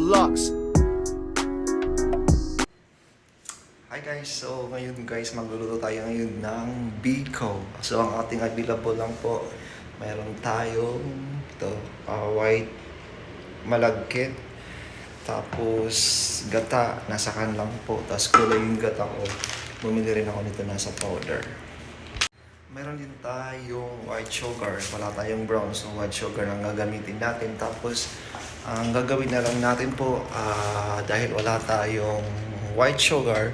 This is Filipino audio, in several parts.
Vlogs. Hi guys, so ngayon guys magluluto tayo ngayon ng biko. So ang ating available lang po, mayroon tayong ito, white malagkit, tapos gata, nasa kan lang po, tapos kulay yung gata ko. Bumili rin ako nito nasa powder. Meron din tayong white sugar, wala tayong brown, so white sugar ang gagamitin natin. Tapos ang gagawin na lang natin po, dahil wala tayong white sugar,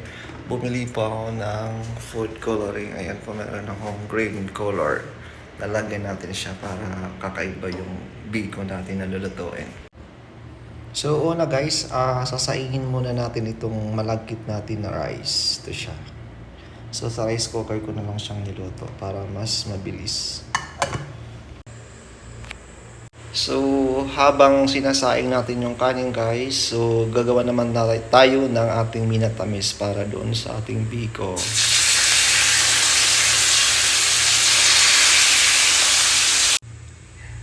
bumili po ako ng food coloring. Ayan po, meron akong green color. Lalagyan natin siya para kakaiba yung biko natin na lulutuin. So una guys, sasaingin muna natin itong malagkit natin na rice. Ito siya. So sa rice cooker ko na lang siyang niluto para mas mabilis. So habang sinasaing natin yung kanin guys, so gagawa naman tayo ng ating minatamis para doon sa ating biko.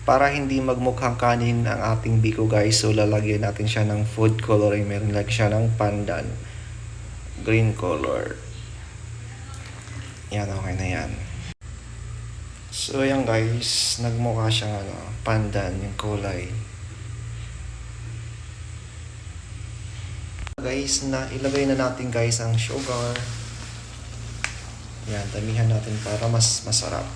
Para hindi magmukhang kanin ang ating biko guys, so lalagyan natin siya ng food coloring. Meron like siya ng pandan, green color. Yan, okay na yan. So yan guys, nagmukha siyang pandan yung kulay. Guys, ilagay na natin guys ang sugar. Yan, damihan natin para mas masarap.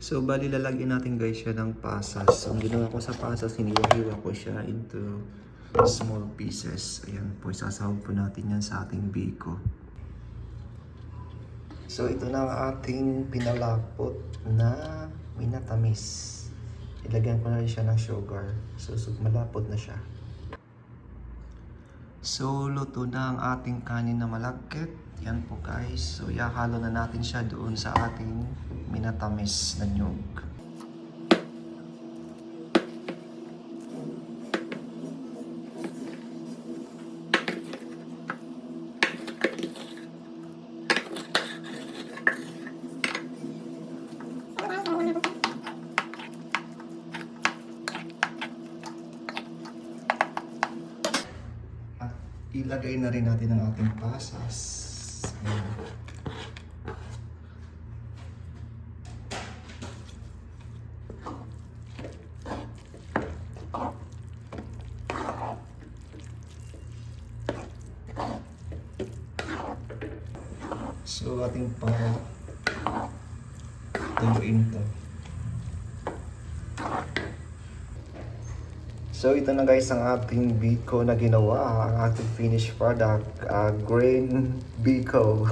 So bali lalagyan natin guys siya ng pasas. So ang ginawa ko sa pasas, hiniwa ko siya into small pieces. Ayan po, isasahog po natin yan sa ating biko. So ito na ang ating pinalapot na minatamis. Ilagyan ko na rin siya ng sugar. So malapot na siya. So luto na ang ating kanin na malagkit. Yan po guys. So ihahalo na natin siya doon sa ating minatamis na nyug. Ilagay na rin natin ang ating pasas. Ayan. So ating tubuin to. So ito na guys ang ating biko na ginawa, ang ating finished product, green biko.